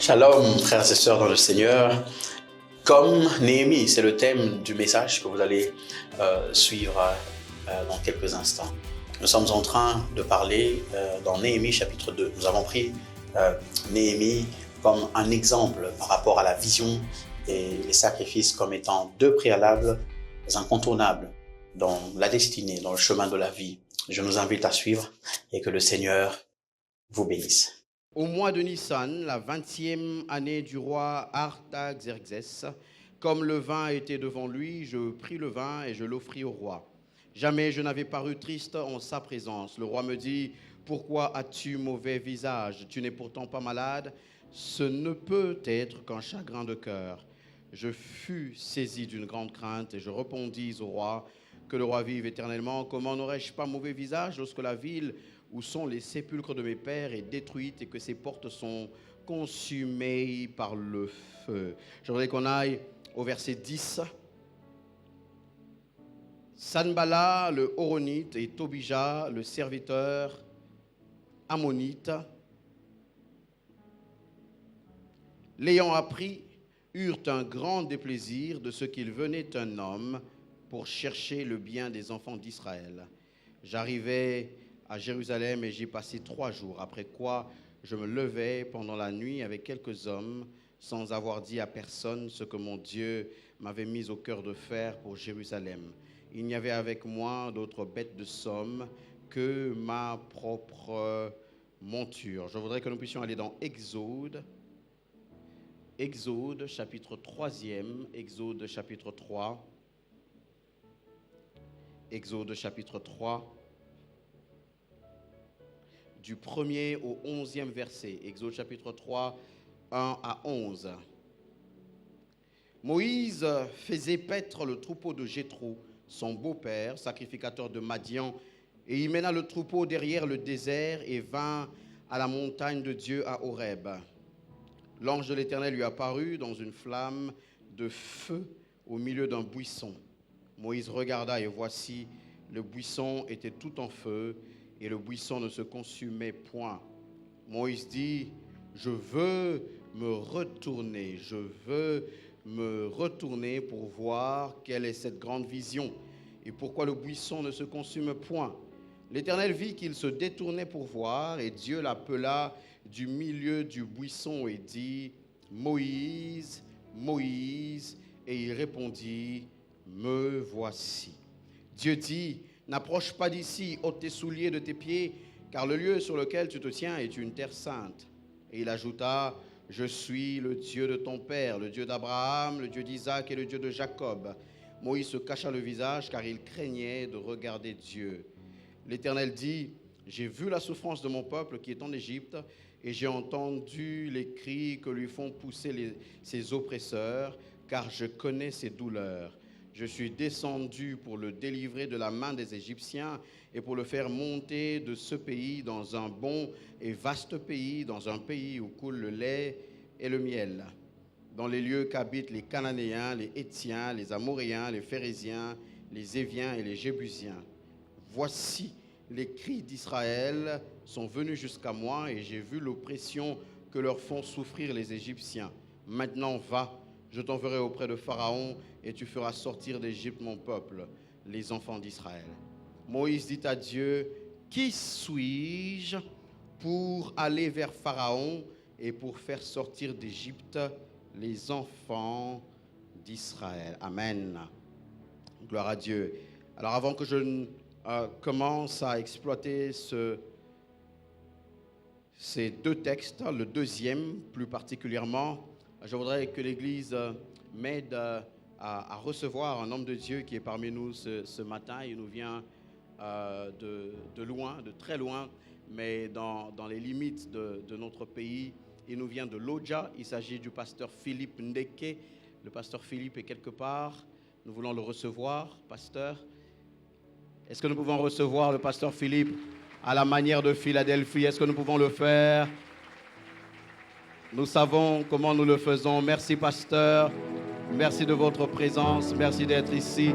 Shalom, frères et sœurs dans le Seigneur. Comme Néhémie, c'est le thème du message que vous allez suivre dans quelques instants. Nous sommes en train de parler dans Néhémie chapitre 2. Nous avons pris Néhémie comme un exemple par rapport à la vision et les sacrifices comme étant deux préalables incontournables dans la destinée, dans le chemin de la vie. Je nous invite à suivre et que le Seigneur vous bénisse. Au mois de Nissan, la 20e année du roi Artaxerxès, comme le vin était devant lui, je pris le vin et je l'offris au roi. Jamais je n'avais paru triste en sa présence. Le roi me dit, « Pourquoi as-tu mauvais visage? Tu n'es pourtant pas malade. Ce ne peut être qu'un chagrin de cœur. » Je fus saisi d'une grande crainte et je répondis au roi, « Que le roi vive éternellement. Comment n'aurais-je pas mauvais visage lorsque la ville où sont les sépulcres de mes pères est détruite et que ses portes sont consumées par le feu. » Je voudrais qu'on aille au verset 10. Sanballat le Horonite et Tobija le serviteur ammonite, l'ayant appris, eurent un grand déplaisir de ce qu'il venait un homme pour chercher le bien des enfants d'Israël. J'arrivai à Jérusalem et j'y passai 3 jours, après quoi je me levai pendant la nuit avec quelques hommes, sans avoir dit à personne ce que mon Dieu m'avait mis au cœur de faire pour Jérusalem. Il n'y avait avec moi d'autres bêtes de somme que ma propre monture. Je voudrais que nous puissions aller dans Exode chapitre 3e, Exode chapitre 3, Exode chapitre 3, du 1er au 11e verset, Exode chapitre 3, 1 à 11. Moïse faisait paître le troupeau de Jéthro, son beau-père, sacrificateur de Madian, et il mena le troupeau derrière le désert et vint à la montagne de Dieu à Horeb. L'ange de l'Éternel lui apparut dans une flamme de feu au milieu d'un buisson. Moïse regarda et voici, le buisson était tout en feu, et le buisson ne se consumait point. Moïse dit, « Je veux me retourner pour voir quelle est cette grande vision et pourquoi le buisson ne se consume point. » L'Éternel vit qu'il se détournait pour voir, et Dieu l'appela du milieu du buisson et dit, « Moïse, Moïse » et il répondit, « Me voici. » Dieu dit, « N'approche pas d'ici, ôte tes souliers de tes pieds, car le lieu sur lequel tu te tiens est une terre sainte. » Et il ajouta, « Je suis le Dieu de ton père, le Dieu d'Abraham, le Dieu d'Isaac et le Dieu de Jacob. » Moïse se cacha le visage, car il craignait de regarder Dieu. L'Éternel dit, « J'ai vu la souffrance de mon peuple qui est en Égypte, et j'ai entendu les cris que lui font pousser ses oppresseurs, car je connais ses douleurs. Je suis descendu pour le délivrer de la main des Égyptiens et pour le faire monter de ce pays dans un bon et vaste pays, dans un pays où coule le lait et le miel, dans les lieux qu'habitent les Cananéens, les Héthiens, les Amoréens, les Phéréziens, les Éviens et les Jébusiens. Voici, les cris d'Israël sont venus jusqu'à moi et j'ai vu l'oppression que leur font souffrir les Égyptiens. Maintenant, va, je t'enverrai auprès de Pharaon et tu feras sortir d'Égypte mon peuple, les enfants d'Israël. » Moïse dit à Dieu, « Qui suis-je pour aller vers Pharaon et pour faire sortir d'Égypte les enfants d'Israël ?» Amen. Gloire à Dieu. Alors avant que je commence à exploiter ces 2 textes, le deuxième plus particulièrement, je voudrais que l'Église m'aide à recevoir un homme de Dieu qui est parmi nous ce matin. Il nous vient de loin, de très loin, mais dans les limites de notre pays. Il nous vient de Lodja. Il s'agit du pasteur Philippe Ndeke. Le pasteur Philippe est quelque part. Nous voulons le recevoir, pasteur. Est-ce que nous pouvons recevoir le pasteur Philippe à la manière de Philadelphie? Est-ce que nous pouvons le faire? Nous savons comment nous le faisons. Merci, pasteur. Merci de votre présence. Merci d'être ici.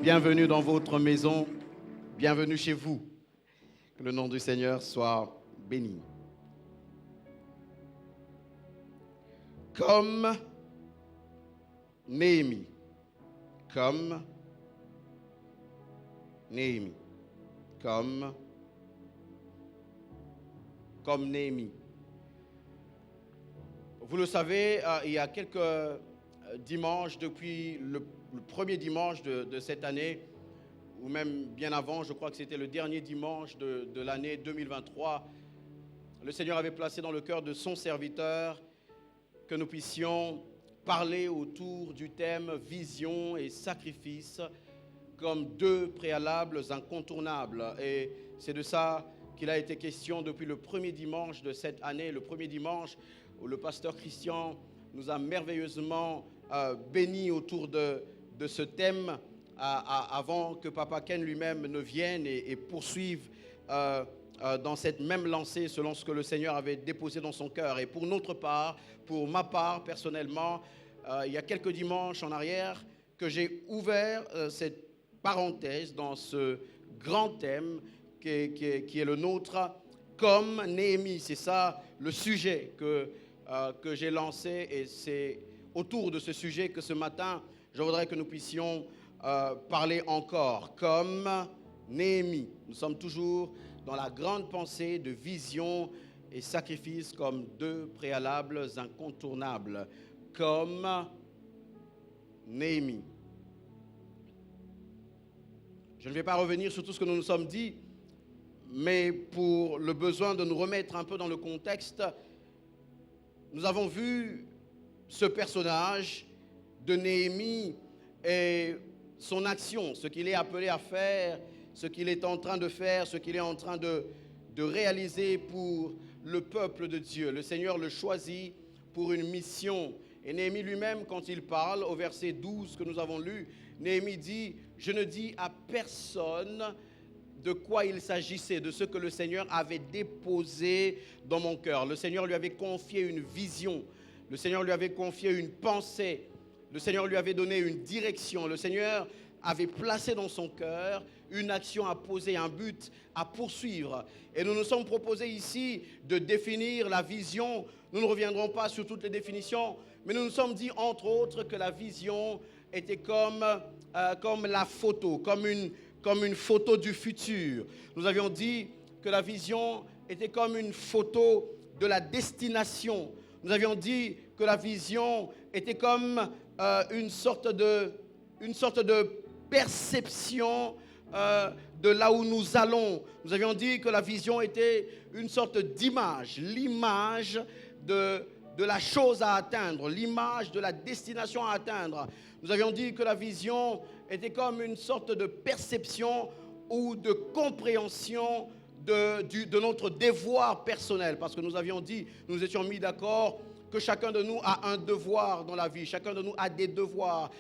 Bienvenue dans votre maison. Bienvenue chez vous. Que le nom du Seigneur soit béni. comme Néhémie. Comme Néhémie. Comme Néhémie. Vous le savez, il y a quelques dimanches, depuis le premier dimanche de cette année, ou même bien avant, je crois que c'était le dernier dimanche de l'année 2023, le Seigneur avait placé dans le cœur de son serviteur que nous puissions parler autour du thème vision et sacrifice comme deux préalables incontournables. Et c'est de ça qu'il a été question depuis le premier dimanche de cette année, le premier dimanche où le pasteur Christian nous a merveilleusement bénis autour de ce thème avant que Papa Ken lui-même ne vienne et poursuive dans cette même lancée selon ce que le Seigneur avait déposé dans son cœur. Et pour notre part, pour ma part personnellement, il y a quelques dimanches en arrière que j'ai ouvert cette parenthèse dans ce grand thème qui est le nôtre, comme Néhémie. C'est ça le sujet que j'ai lancé, et c'est autour de ce sujet que ce matin, je voudrais que nous puissions parler encore, comme Néhémie. Nous sommes toujours dans la grande pensée de vision et sacrifice comme deux préalables incontournables, comme Néhémie. Je ne vais pas revenir sur tout ce que nous nous sommes dit, mais pour le besoin de nous remettre un peu dans le contexte, nous avons vu ce personnage de Néhémie et son action, ce qu'il est appelé à faire, ce qu'il est en train de faire, ce qu'il est en train de réaliser pour le peuple de Dieu. Le Seigneur le choisit pour une mission. Et Néhémie lui-même, quand il parle, au verset 12 que nous avons lu, Néhémie dit « Je ne dis à personne de quoi il s'agissait, de ce que le Seigneur avait déposé dans mon cœur. » Le Seigneur lui avait confié une vision, le Seigneur lui avait confié une pensée, le Seigneur lui avait donné une direction, le Seigneur avait placé dans son cœur une action à poser, un but à poursuivre. Et nous nous sommes proposés ici de définir la vision. Nous ne reviendrons pas sur toutes les définitions, mais nous nous sommes dit, entre autres, que la vision était comme la photo, comme une photo du futur. Nous avions dit que la vision était comme une photo de la destination. Nous avions dit que la vision était comme une sorte de perception de là où nous allons. Nous avions dit que la vision était une sorte d'image, l'image de la chose à atteindre, l'image de la destination à atteindre. Nous avions dit que la vision était comme une sorte de perception ou de compréhension de notre devoir personnel. Parce que nous avions dit, nous étions mis d'accord que chacun de nous a un devoir dans la vie. Chacun de nous a des devoirs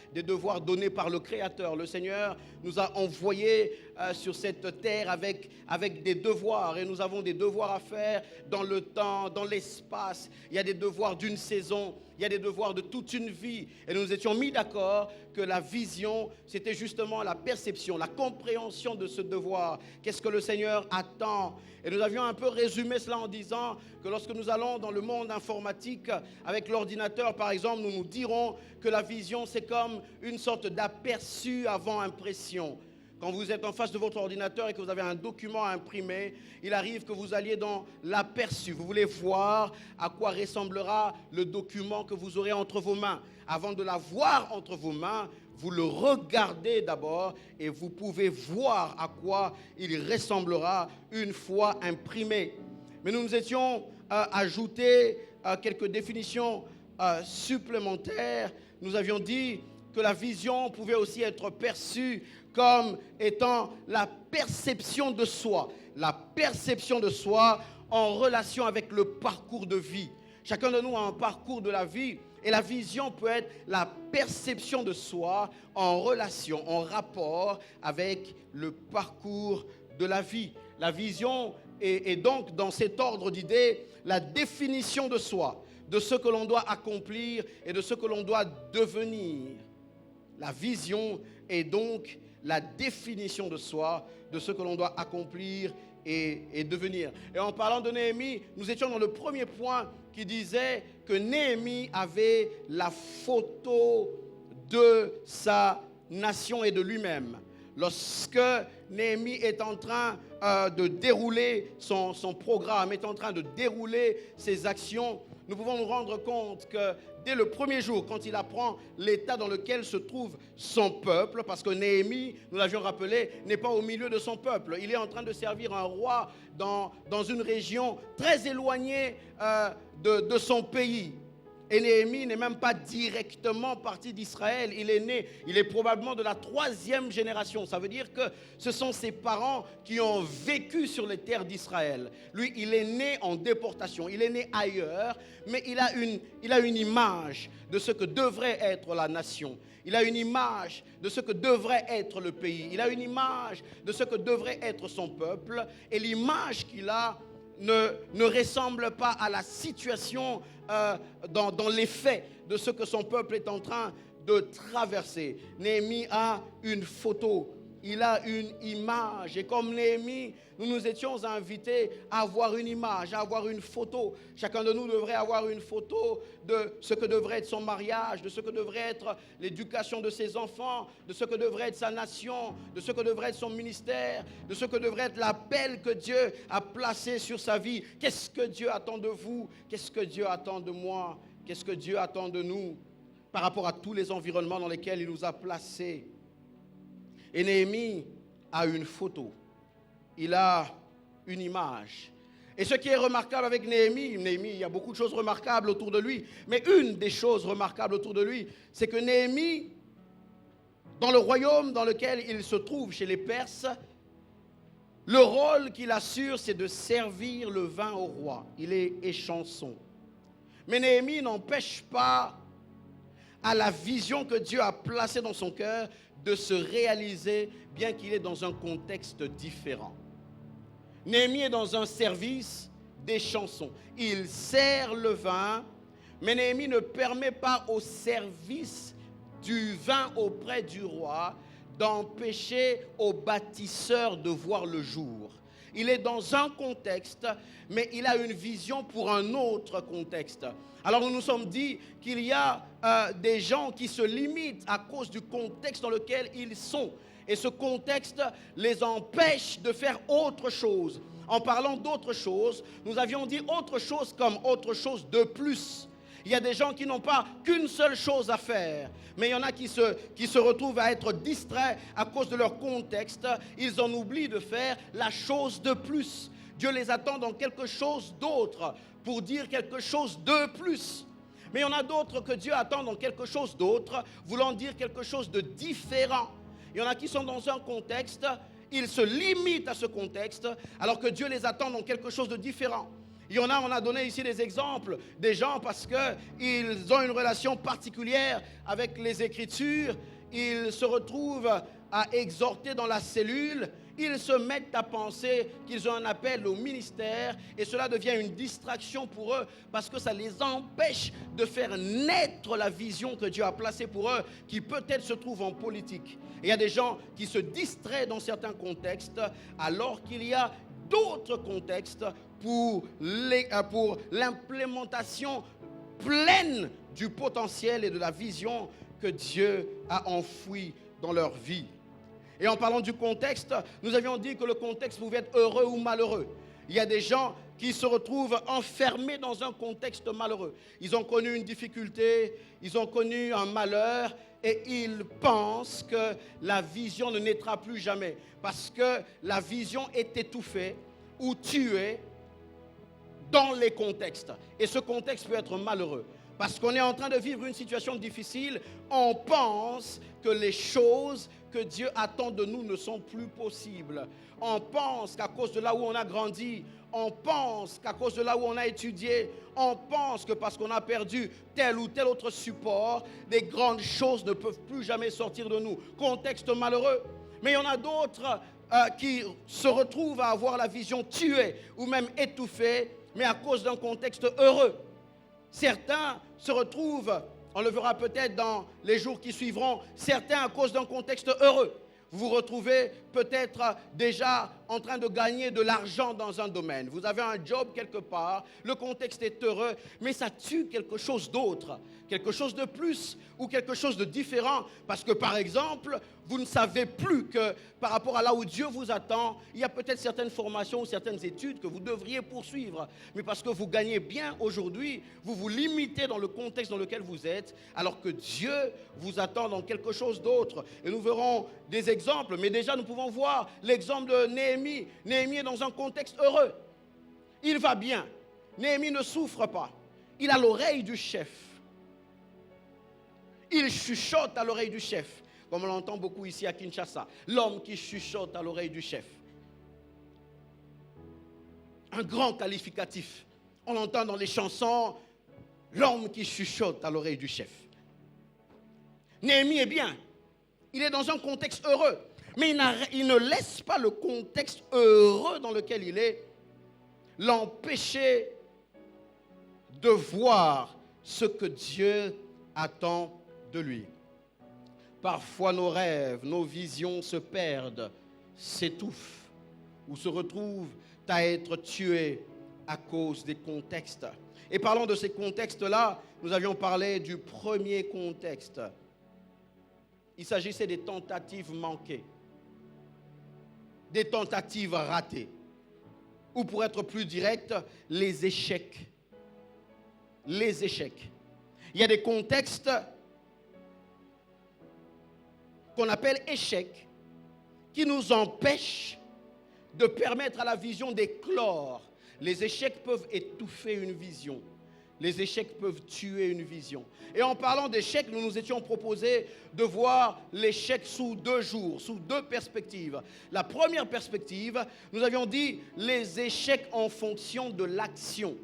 donnés par le Créateur. Le Seigneur nous a envoyés sur cette terre avec des devoirs. Et nous avons des devoirs à faire dans le temps, dans l'espace. Il y a des devoirs d'une saison. Il y a des devoirs de toute une vie. Et nous nous étions mis d'accord que la vision, c'était justement la perception, la compréhension de ce devoir. Qu'est-ce que le Seigneur attend? Et nous avions un peu résumé cela en disant que lorsque nous allons dans le monde informatique, avec l'ordinateur par exemple, nous nous dirons que la vision, c'est comme une sorte d'aperçu avant impression. Quand vous êtes en face de votre ordinateur et que vous avez un document à imprimer, il arrive que vous alliez dans l'aperçu. Vous voulez voir à quoi ressemblera le document que vous aurez entre vos mains. Avant de l'avoir entre vos mains, vous le regardez d'abord et vous pouvez voir à quoi il ressemblera une fois imprimé. Mais nous nous étions ajouté quelques définitions supplémentaires. Nous avions dit que la vision pouvait aussi être perçue comme étant la perception de soi. La perception de soi en relation avec le parcours de vie. Chacun de nous a un parcours de la vie et la vision peut être la perception de soi en relation, en rapport avec le parcours de la vie. La vision est donc dans cet ordre d'idées la définition de soi, de ce que l'on doit accomplir et de ce que l'on doit devenir. La vision est donc la définition de soi, de ce que l'on doit accomplir et devenir. Et en parlant de Néhémie, nous étions dans le premier point qui disait que Néhémie avait la photo de sa nation et de lui-même. Lorsque Néhémie est en train de dérouler son programme, est en train de dérouler ses actions, nous pouvons nous rendre compte que dès le premier jour, quand il apprend l'état dans lequel se trouve son peuple, parce que Néhémie, nous l'avions rappelé, n'est pas au milieu de son peuple. Il est en train de servir un roi dans une région très éloignée de son pays. Et Néhémie n'est même pas directement parti d'Israël. Il est né, il est probablement de la 3e génération. Ça veut dire que ce sont ses parents qui ont vécu sur les terres d'Israël. Lui, il est né en déportation. Il est né ailleurs, mais il a une image de ce que devrait être la nation. Il a une image de ce que devrait être le pays. Il a une image de ce que devrait être son peuple. Et l'image qu'il a ne ressemble pas à la situation dans les faits de ce que son peuple est en train de traverser. Néhémie a une photo, il a une image. Et comme Néhémie, nous nous étions invités à avoir une image, à avoir une photo. Chacun de nous devrait avoir une photo de ce que devrait être son mariage, de ce que devrait être l'éducation de ses enfants, de ce que devrait être sa nation, de ce que devrait être son ministère, de ce que devrait être l'appel que Dieu a placé sur sa vie. Qu'est-ce que Dieu attend de vous? Qu'est-ce que Dieu attend de moi? Qu'est-ce que Dieu attend de nous par rapport à tous les environnements dans lesquels il nous a placés? Et Néhémie a une photo, il a une image. Et ce qui est remarquable avec Néhémie, il y a beaucoup de choses remarquables autour de lui, mais une des choses remarquables autour de lui, c'est que Néhémie, dans le royaume dans lequel il se trouve, chez les Perses, le rôle qu'il assure, c'est de servir le vin au roi. Il est échanson. Mais Néhémie n'empêche pas à la vision que Dieu a placée dans son cœur de se réaliser, bien qu'il est dans un contexte différent. Néhémie est dans un service d'échanson. Il sert le vin, mais Néhémie ne permet pas au service du vin auprès du roi d'empêcher aux bâtisseurs de voir le jour. Il est dans un contexte, mais il a une vision pour un autre contexte. Alors nous nous sommes dit qu'il y a des gens qui se limitent à cause du contexte dans lequel ils sont. Et ce contexte les empêche de faire autre chose. En parlant d'autre chose, nous avions dit autre chose comme autre chose de plus. Il y a des gens qui n'ont pas qu'une seule chose à faire, mais il y en a qui se retrouvent à être distraits à cause de leur contexte. Ils en oublient de faire la chose de plus. Dieu les attend dans quelque chose d'autre pour dire quelque chose de plus. Mais il y en a d'autres que Dieu attend dans quelque chose d'autre, voulant dire quelque chose de différent. Il y en a qui sont dans un contexte, ils se limitent à ce contexte, alors que Dieu les attend dans quelque chose de différent. Il y en a, on a donné ici des exemples, des gens parce qu'ils ont une relation particulière avec les Écritures, ils se retrouvent à exhorter dans la cellule, ils se mettent à penser qu'ils ont un appel au ministère et cela devient une distraction pour eux parce que ça les empêche de faire naître la vision que Dieu a placée pour eux qui peut-être se trouve en politique. Et il y a des gens qui se distraient dans certains contextes alors qu'il y a d'autres contextes pour l'implémentation pleine du potentiel et de la vision que Dieu a enfoui dans leur vie. Et en parlant du contexte, nous avions dit que le contexte pouvait être heureux ou malheureux. Il y a des gens qui se retrouvent enfermés dans un contexte malheureux. Ils ont connu une difficulté, ils ont connu un malheur et ils pensent que la vision ne naîtra plus jamais parce que la vision est étouffée ou tuée dans les contextes. Et ce contexte peut être malheureux. Parce qu'on est en train de vivre une situation difficile, on pense que les choses que Dieu attend de nous ne sont plus possibles. On pense qu'à cause de là où on a grandi, on pense qu'à cause de là où on a étudié, on pense que parce qu'on a perdu tel ou tel autre support, des grandes choses ne peuvent plus jamais sortir de nous. Contexte malheureux. Mais il y en a d'autres qui se retrouvent à avoir la vision tuée ou même étouffée, mais à cause d'un contexte heureux. Certains se retrouvent, on le verra peut-être dans les jours qui suivront, certains à cause d'un contexte heureux. Vous vous retrouvez peut-être déjà en train de gagner de l'argent dans un domaine. Vous avez un job quelque part, le contexte est heureux, mais ça tue quelque chose d'autre, quelque chose de plus ou quelque chose de différent. Parce que par exemple, vous ne savez plus que par rapport à là où Dieu vous attend, il y a peut-être certaines formations ou certaines études que vous devriez poursuivre. Mais parce que vous gagnez bien aujourd'hui, vous vous limitez dans le contexte dans lequel vous êtes, alors que Dieu vous attend dans quelque chose d'autre. Et nous verrons des exemples, mais déjà nous pouvons voir l'exemple de Néhémie. Néhémie est dans un contexte heureux. Il va bien. Néhémie ne souffre pas. Il a l'oreille du chef. Il chuchote à l'oreille du chef, comme on l'entend beaucoup ici à Kinshasa. L'homme qui chuchote à l'oreille du chef. Un grand qualificatif. On l'entend dans les chansons, l'homme qui chuchote à l'oreille du chef. Néhémie est bien. Il est dans un contexte heureux. Mais il ne laisse pas le contexte heureux dans lequel il est l'empêcher de voir ce que Dieu attend de lui. Parfois nos rêves, nos visions se perdent, s'étouffent ou se retrouvent à être tués à cause des contextes. Et parlant de ces contextes-là, nous avions parlé du premier contexte. Il s'agissait des tentatives manquées, des tentatives ratées, ou pour être plus direct, les échecs. Les échecs. Il y a des contextes qu'on appelle échecs, qui nous empêchent de permettre à la vision d'éclore. Les échecs peuvent étouffer une vision. Les échecs peuvent tuer une vision. Et en parlant d'échecs, nous nous étions proposés de voir l'échec sous 2 jours, sous 2 perspectives. La première perspective, nous avions dit les échecs en fonction de l'action.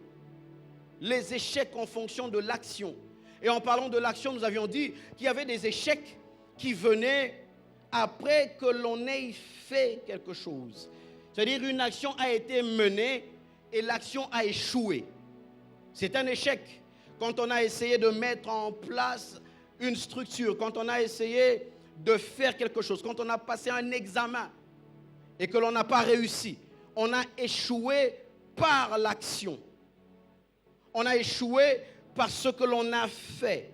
Les échecs en fonction de l'action. Et en parlant de l'action, nous avions dit qu'il y avait des échecs qui venaient après que l'on ait fait quelque chose. C'est-à-dire une action a été menée et l'action a échoué. C'est un échec quand on a essayé de mettre en place une structure, quand on a essayé de faire quelque chose, quand on a passé un examen et que l'on n'a pas réussi. On a échoué par l'action. On a échoué par ce que l'on a fait.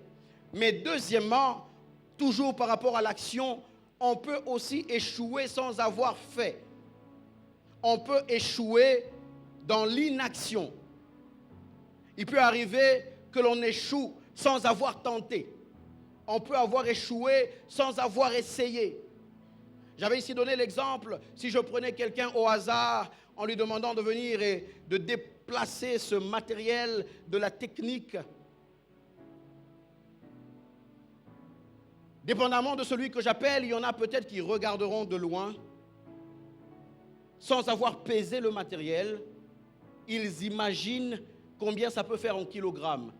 Mais deuxièmement, toujours par rapport à l'action, on peut aussi échouer sans avoir fait. On peut échouer dans l'inaction. Il peut arriver que l'on échoue sans avoir tenté. On peut avoir échoué sans avoir essayé. J'avais ici donné l'exemple, si je prenais quelqu'un au hasard en lui demandant de venir et de déplacer ce matériel de la technique, dépendamment de celui que j'appelle, il y en a peut-être qui regarderont de loin, sans avoir pesé le matériel, ils imaginent combien ça peut faire en kilogrammes.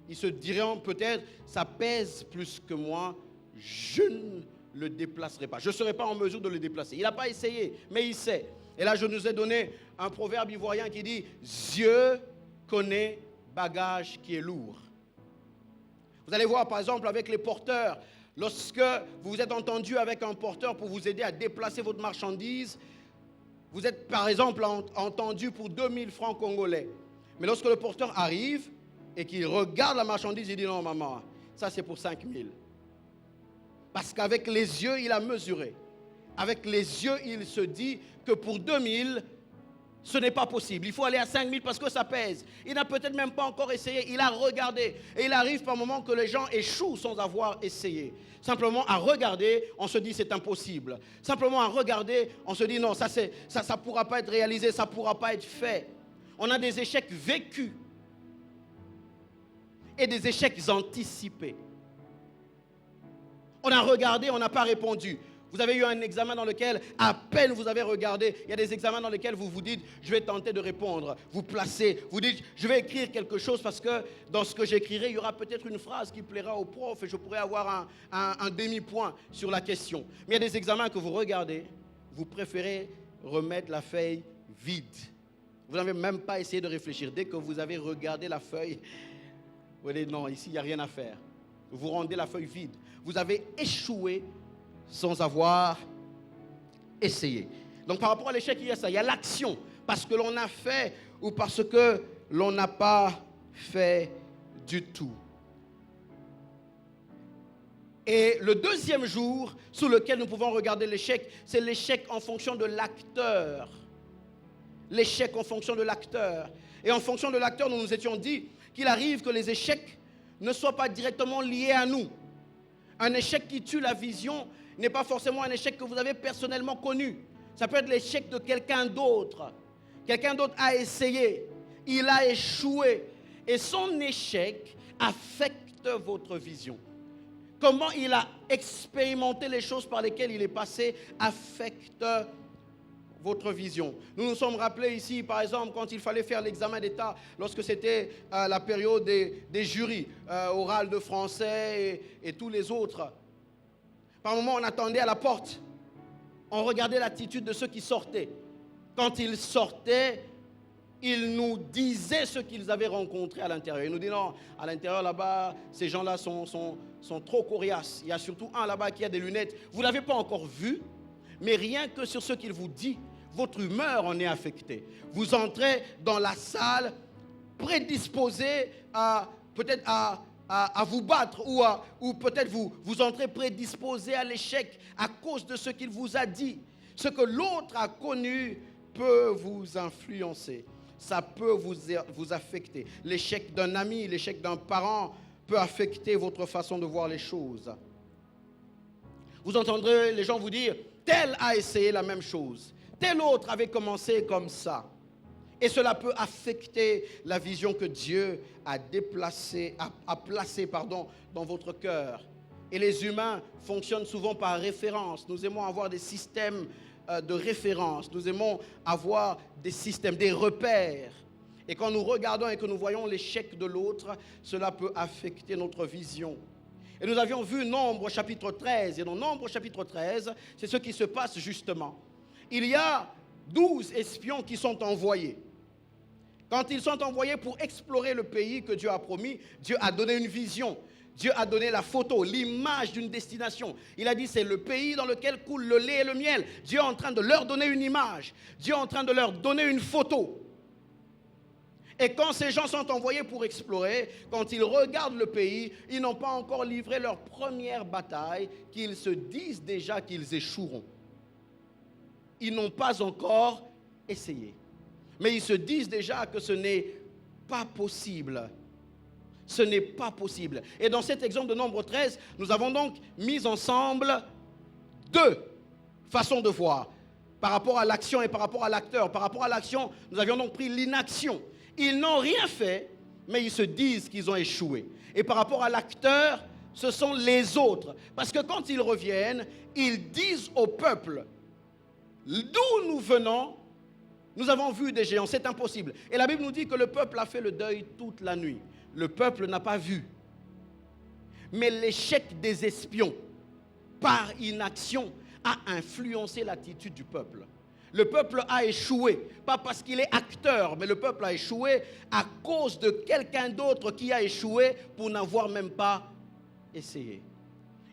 Ils se diront peut-être, ça pèse plus que moi, je ne le déplacerai pas. Je ne serai pas en mesure de le déplacer. Il n'a pas essayé, mais il sait. Et là, je nous ai donné un proverbe ivoirien qui dit « Dieu connaît bagage qui est lourd ». Vous allez voir, par exemple, avec les porteurs, lorsque vous vous êtes entendu avec un porteur pour vous aider à déplacer votre marchandise, vous êtes, par exemple, entendu pour 2000 francs congolais. Mais lorsque le porteur arrive et qu'il regarde la marchandise, il dit « Non, maman, ça c'est pour 5000 ». Parce qu'avec les yeux, il a mesuré. Avec les yeux, il se dit que pour 2000, ce n'est pas possible. Il faut aller à 5000 parce que ça pèse. Il n'a peut-être même pas encore essayé. Il a regardé. Et il arrive par moments que les gens échouent sans avoir essayé. Simplement à regarder, on se dit c'est impossible. Simplement à regarder, on se dit non, ça ne pourra pas être réalisé, ça ne pourra pas être fait. On a des échecs vécus et des échecs anticipés. On a regardé, on n'a pas répondu. Vous avez eu un examen dans lequel, à peine vous avez regardé, il y a des examens dans lesquels vous vous dites, je vais tenter de répondre. Vous placez, vous dites, je vais écrire quelque chose parce que dans ce que j'écrirai, il y aura peut-être une phrase qui plaira au prof et je pourrai avoir un demi-point sur la question. Mais il y a des examens que vous regardez, vous préférez remettre la feuille vide. Vous n'avez même pas essayé de réfléchir. Dès que vous avez regardé la feuille, vous dites non, ici il n'y a rien à faire. Vous rendez la feuille vide. Vous avez échoué sans avoir essayer. Donc par rapport à l'échec, il y a ça, il y a l'action, parce que l'on a fait ou parce que l'on n'a pas fait du tout. Et le deuxième jour sous lequel nous pouvons regarder l'échec, c'est l'échec en fonction de l'acteur. L'échec en fonction de l'acteur. Et en fonction de l'acteur, nous nous étions dit qu'il arrive que les échecs ne soient pas directement liés à nous. Un échec qui tue la vision n'est pas forcément un échec que vous avez personnellement connu. Ça peut être l'échec de quelqu'un d'autre. Quelqu'un d'autre a essayé, il a échoué. Et son échec affecte votre vision. Comment il a expérimenté les choses par lesquelles il est passé affecte votre vision. Nous nous sommes rappelés ici, par exemple, quand il fallait faire l'examen d'État, lorsque c'était la période des jurys, oral de français et tous les autres. Par moments, on attendait à la porte. On regardait l'attitude de ceux qui sortaient. Quand ils sortaient, ils nous disaient ce qu'ils avaient rencontré à l'intérieur. Ils nous disaient non, à l'intérieur là-bas, ces gens-là sont trop coriaces. Il y a surtout un là-bas qui a des lunettes. Vous ne l'avez pas encore vu, mais rien que sur ce qu'il vous dit, votre humeur en est affectée. Vous entrez dans la salle prédisposé à peut-être à vous battre ou peut-être vous entrez prédisposé à l'échec à cause de ce qu'il vous a dit. Ce que l'autre a connu peut vous influencer. Ça peut vous affecter. L'échec d'un ami, l'échec d'un parent peut affecter votre façon de voir les choses. Vous entendrez les gens vous dire, tel a essayé la même chose, tel autre avait commencé comme ça. Et cela peut affecter la vision que Dieu a placée dans votre cœur. Et les humains fonctionnent souvent par référence. Nous aimons avoir des systèmes de référence. Nous aimons avoir des systèmes, des repères. Et quand nous regardons et que nous voyons l'échec de l'autre, cela peut affecter notre vision. Et nous avions vu Nombre chapitre 13. Et dans Nombre chapitre 13, c'est ce qui se passe justement. Il y a 12 espions qui sont envoyés. Quand ils sont envoyés pour explorer le pays que Dieu a promis, Dieu a donné une vision. Dieu a donné la photo, l'image d'une destination. Il a dit c'est le pays dans lequel coule le lait et le miel. Dieu est en train de leur donner une image. Dieu est en train de leur donner une photo. Et quand ces gens sont envoyés pour explorer, quand ils regardent le pays, ils n'ont pas encore livré leur première bataille, qu'ils se disent déjà qu'ils échoueront. Ils n'ont pas encore essayé. Mais ils se disent déjà que ce n'est pas possible. Ce n'est pas possible. Et dans cet exemple de Nombre 13, nous avons donc mis ensemble deux façons de voir par rapport à l'action et par rapport à l'acteur. Par rapport à l'action, nous avions donc pris l'inaction. Ils n'ont rien fait, mais ils se disent qu'ils ont échoué. Et par rapport à l'acteur, ce sont les autres. Parce que quand ils reviennent, ils disent au peuple, d'où nous venons, nous avons vu des géants, c'est impossible. Et la Bible nous dit que le peuple a fait le deuil toute la nuit. Le peuple n'a pas vu. Mais l'échec des espions, par inaction, a influencé l'attitude du peuple. Le peuple a échoué, pas parce qu'il est acteur, mais le peuple a échoué à cause de quelqu'un d'autre qui a échoué pour n'avoir même pas essayé.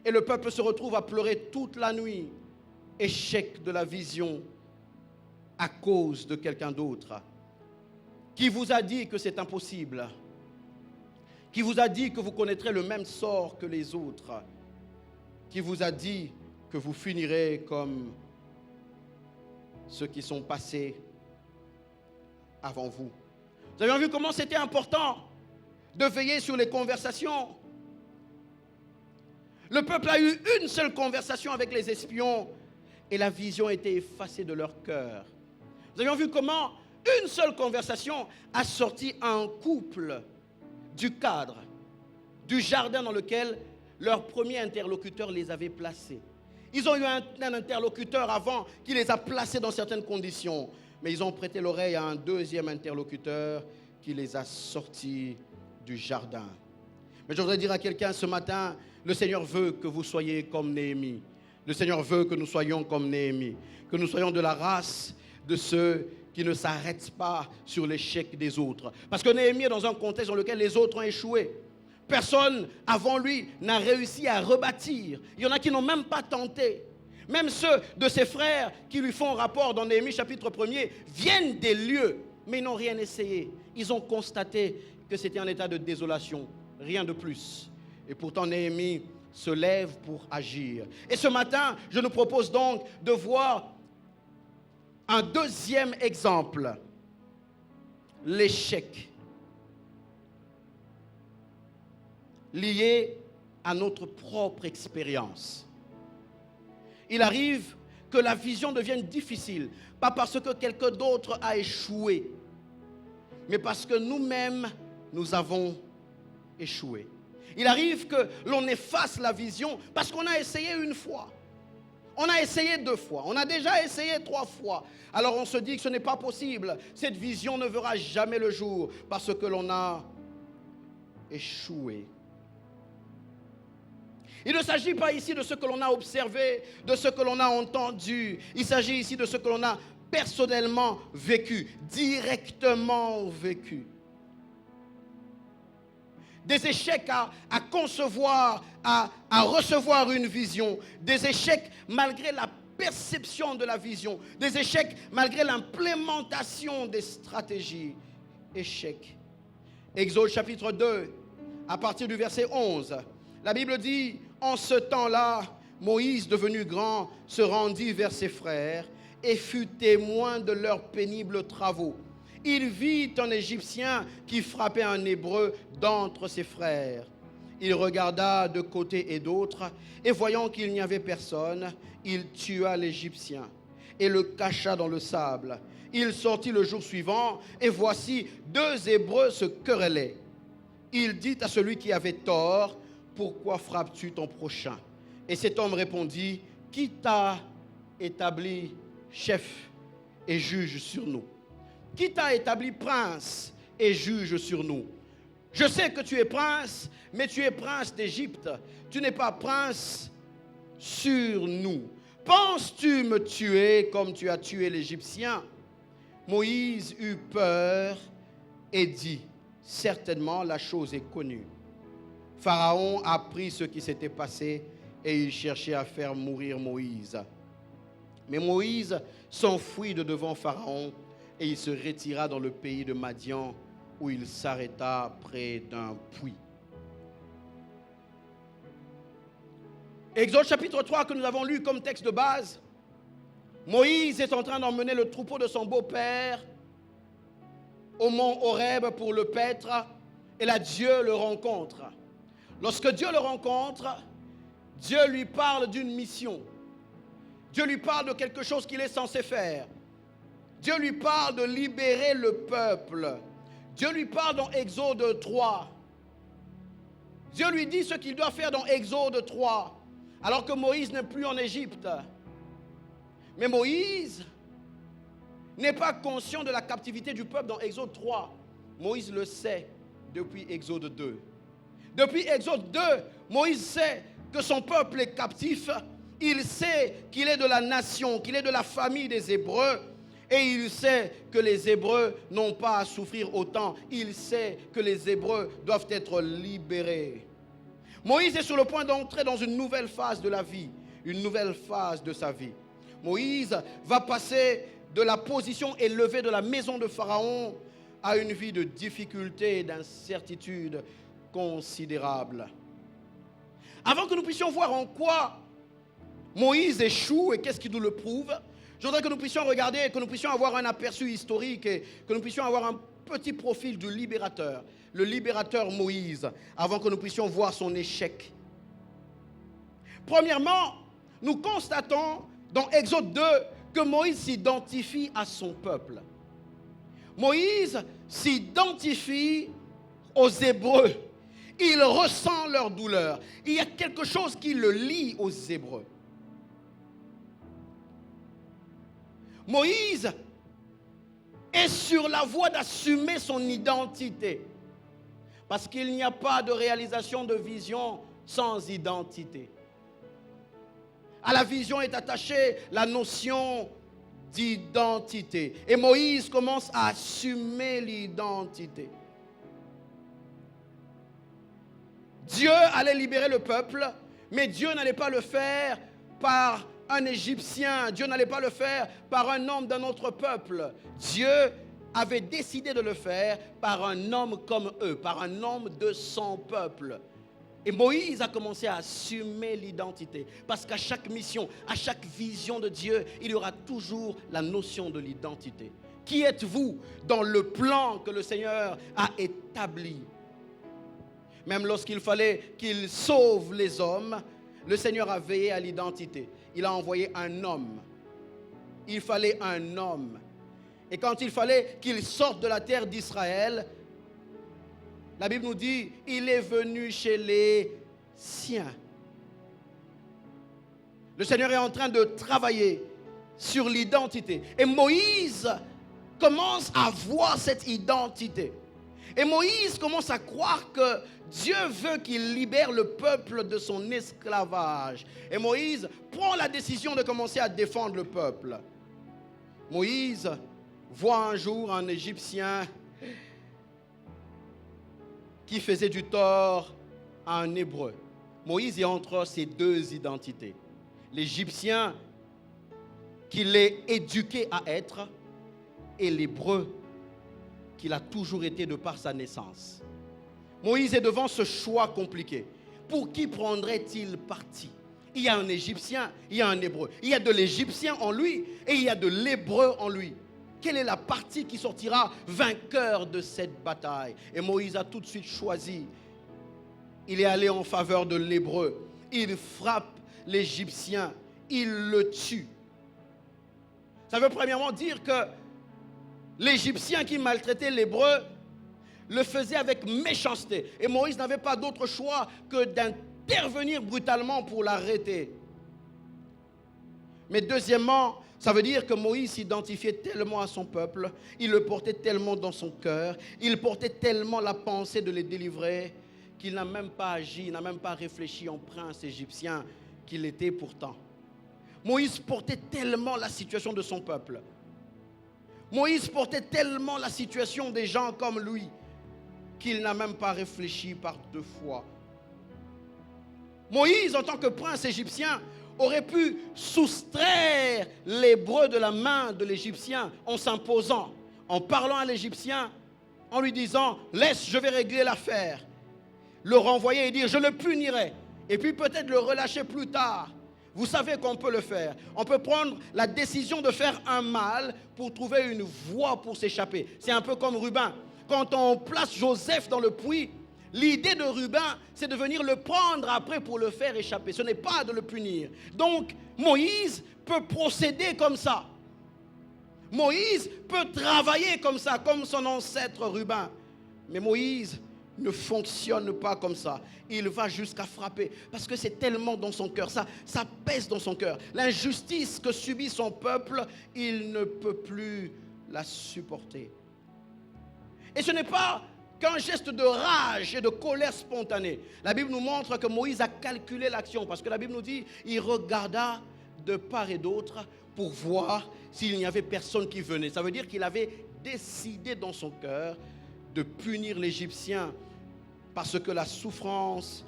Et le peuple se retrouve à pleurer toute la nuit. Échec de la vision à cause de quelqu'un d'autre qui vous a dit que c'est impossible, qui vous a dit que vous connaîtrez le même sort que les autres, qui vous a dit que vous finirez comme ceux qui sont passés avant vous. Vous avez vu comment c'était important de veiller sur les conversations. Le peuple a eu une seule conversation avec les espions et la vision a été effacée de leur cœur. Vous avez vu comment une seule conversation a sorti un couple du cadre, du jardin dans lequel leur premier interlocuteur les avait placés. Ils ont eu un interlocuteur avant qui les a placés dans certaines conditions, mais ils ont prêté l'oreille à un deuxième interlocuteur qui les a sortis du jardin. Mais je voudrais dire à quelqu'un ce matin, le Seigneur veut que vous soyez comme Néhémie. Le Seigneur veut que nous soyons comme Néhémie, que nous soyons de la race de ceux qui ne s'arrêtent pas sur l'échec des autres. Parce que Néhémie est dans un contexte dans lequel les autres ont échoué. Personne avant lui n'a réussi à rebâtir. Il y en a qui n'ont même pas tenté. Même ceux de ses frères qui lui font rapport dans Néhémie chapitre 1er viennent des lieux, mais ils n'ont rien essayé. Ils ont constaté que c'était un état de désolation, rien de plus. Et pourtant Néhémie se lève pour agir. Et ce matin, je nous propose donc de voir un deuxième exemple, l'échec, lié à notre propre expérience. Il arrive que la vision devienne difficile, pas parce que quelqu'un d'autre a échoué, mais parce que nous-mêmes, nous avons échoué. Il arrive que l'on efface la vision parce qu'on a essayé une fois. On a essayé 2 fois. On a déjà essayé 3 fois. Alors on se dit que ce n'est pas possible. Cette vision ne verra jamais le jour parce que l'on a échoué. Il ne s'agit pas ici de ce que l'on a observé, de ce que l'on a entendu. Il s'agit ici de ce que l'on a personnellement vécu, directement vécu. Des échecs à concevoir, à recevoir une vision. Des échecs malgré la perception de la vision. Des échecs malgré l'implémentation des stratégies. Échecs. Exode chapitre 2, à partir du verset 11. La Bible dit, en ce temps-là, Moïse, devenu grand, se rendit vers ses frères et fut témoin de leurs pénibles travaux. Il vit un Égyptien qui frappait un Hébreu d'entre ses frères. Il regarda de côté et d'autre, et voyant qu'il n'y avait personne, il tua l'Égyptien et le cacha dans le sable. Il sortit le jour suivant, et voici 2 Hébreux se querellaient. Il dit à celui qui avait tort, « Pourquoi frappes-tu ton prochain ?» Et cet homme répondit, « Qui t'a établi chef et juge sur nous ? Qui t'a établi prince et juge sur nous ? Je sais que tu es prince, mais tu es prince d'Égypte. Tu n'es pas prince sur nous. Penses-tu me tuer comme tu as tué l'Égyptien ?» Moïse eut peur et dit, « Certainement la chose est connue. » Pharaon apprit ce qui s'était passé et il cherchait à faire mourir Moïse. Mais Moïse s'enfuit de devant Pharaon et il se retira dans le pays de Madian où il s'arrêta près d'un puits. Exode chapitre 3 que nous avons lu comme texte de base. Moïse est en train d'emmener le troupeau de son beau-père au mont Horeb pour le paître et là Dieu le rencontre. Lorsque Dieu le rencontre, Dieu lui parle d'une mission. Dieu lui parle de quelque chose qu'il est censé faire. Dieu lui parle de libérer le peuple. Dieu lui parle dans Exode 3. Dieu lui dit ce qu'il doit faire dans Exode 3, alors que Moïse n'est plus en Égypte. Mais Moïse n'est pas conscient de la captivité du peuple dans Exode 3. Moïse le sait depuis Exode 2. Depuis Exode 2, Moïse sait que son peuple est captif. Il sait qu'il est de la nation, qu'il est de la famille des Hébreux. Et il sait que les Hébreux n'ont pas à souffrir autant. Il sait que les Hébreux doivent être libérés. Moïse est sur le point d'entrer dans une nouvelle phase de la vie, une nouvelle phase de sa vie. Moïse va passer de la position élevée de la maison de Pharaon à une vie de difficulté et d'incertitude considérable. Avant que nous puissions voir en quoi Moïse échoue et qu'est-ce qui nous le prouve, je voudrais que nous puissions regarder et que nous puissions avoir un aperçu historique et que nous puissions avoir un petit profil du libérateur, le libérateur Moïse, avant que nous puissions voir son échec. Premièrement, nous constatons dans Exode 2 que Moïse s'identifie à son peuple. Moïse s'identifie aux Hébreux. Il ressent leur douleur. Il y a quelque chose qui le lie aux Hébreux. Moïse est sur la voie d'assumer son identité. Parce qu'il n'y a pas de réalisation de vision sans identité. À la vision est attachée la notion d'identité. Et Moïse commence à assumer l'identité. Dieu allait libérer le peuple, mais Dieu n'allait pas le faire par un Égyptien. Dieu n'allait pas le faire par un homme d'un autre peuple. Dieu avait décidé de le faire par un homme comme eux, par un homme de son peuple. Et Moïse a commencé à assumer l'identité. Parce qu'à chaque mission, à chaque vision de Dieu, il y aura toujours la notion de l'identité. Qui êtes-vous dans le plan que le Seigneur a établi? Même lorsqu'il fallait qu'il sauve les hommes, le Seigneur a veillé à l'identité. Il a envoyé un homme. Il fallait un homme. Et quand il fallait qu'il sorte de la terre d'Israël, la Bible nous dit, il est venu chez les siens. Le Seigneur est en train de travailler sur l'identité. Et Moïse commence à voir cette identité. Et Moïse commence à croire que Dieu veut qu'il libère le peuple de son esclavage. Et Moïse prend la décision de commencer à défendre le peuple. Moïse voit un jour un Égyptien qui faisait du tort à un Hébreu. Moïse est entre ces deux identités. L'Égyptien qu'il est éduqué à être et l'Hébreu qu'il a toujours été de par sa naissance. Moïse est devant ce choix compliqué. Pour qui prendrait-il parti? Il y a un Égyptien, il y a un Hébreu. Il y a de l'Égyptien en lui et il y a de l'Hébreu en lui. Quelle est la partie qui sortira vainqueur de cette bataille? Et Moïse a tout de suite choisi. Il est allé en faveur de l'Hébreu. Il frappe l'Égyptien. Il le tue. Ça veut premièrement dire que l'Égyptien qui maltraitait l'Hébreu le faisait avec méchanceté. Et Moïse n'avait pas d'autre choix que d'intervenir brutalement pour l'arrêter. Mais deuxièmement, ça veut dire que Moïse s'identifiait tellement à son peuple, il le portait tellement dans son cœur, il portait tellement la pensée de les délivrer, qu'il n'a même pas agi, il n'a même pas réfléchi en prince égyptien qu'il était pourtant. Moïse portait tellement la situation de son peuple. Moïse portait tellement la situation des gens comme lui, qu'il n'a même pas réfléchi par deux fois. Moïse, en tant que prince égyptien, aurait pu soustraire l'Hébreu de la main de l'Égyptien en s'imposant, en parlant à l'Égyptien, en lui disant « Laisse, je vais régler l'affaire ». Le renvoyer et dire « Je le punirai ». Et puis peut-être le relâcher plus tard. Vous savez qu'on peut le faire. On peut prendre la décision de faire un mal pour trouver une voie pour s'échapper. C'est un peu comme Rubin. Quand on place Joseph dans le puits, l'idée de Rubin, c'est de venir le prendre après pour le faire échapper. Ce n'est pas de le punir. Donc, Moïse peut procéder comme ça. Moïse peut travailler comme ça, comme son ancêtre Rubin. Mais Moïse ne fonctionne pas comme ça. Il va jusqu'à frapper. Parce que c'est tellement dans son cœur. Ça pèse dans son cœur. L'injustice que subit son peuple, il ne peut plus la supporter. Et ce n'est pas qu'un geste de rage et de colère spontanée. La Bible nous montre que Moïse a calculé l'action, parce que la Bible nous dit, il regarda de part et d'autre pour voir s'il n'y avait personne qui venait. Ça veut dire qu'il avait décidé dans son cœur de punir l'Égyptien parce que la souffrance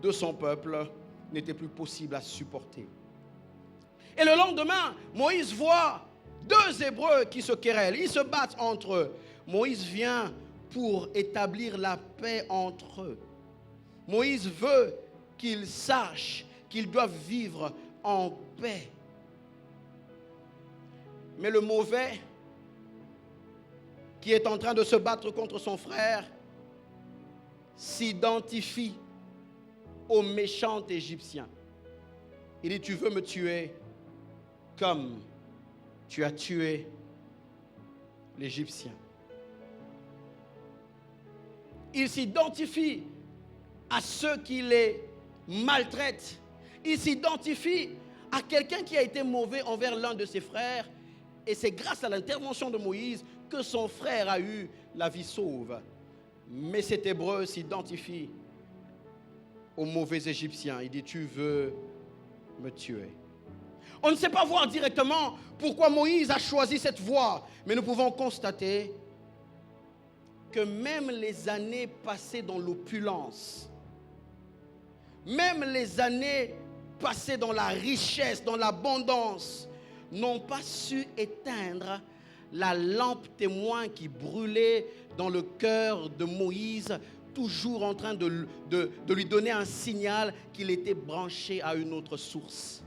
de son peuple n'était plus possible à supporter. Et le lendemain, Moïse voit deux Hébreux qui se querellent, ils se battent entre eux. Moïse vient pour établir la paix entre eux. Moïse veut qu'ils sachent qu'ils doivent vivre en paix. Mais le mauvais, qui est en train de se battre contre son frère, s'identifie au méchant Égyptien. Il dit, tu veux me tuer comme tu as tué l'Égyptien. Il s'identifie à ceux qui les maltraitent. Il s'identifie à quelqu'un qui a été mauvais envers l'un de ses frères. Et c'est grâce à l'intervention de Moïse que son frère a eu la vie sauve. Mais cet Hébreu s'identifie au mauvais Égyptien. Il dit, tu veux me tuer. On ne sait pas voir directement pourquoi Moïse a choisi cette voie. Mais nous pouvons constater que même les années passées dans l'opulence, même les années passaient dans la richesse, dans l'abondance, n'ont pas su éteindre la lampe témoin qui brûlait dans le cœur de Moïse, toujours en train de lui donner un signal qu'il était branché à une autre source.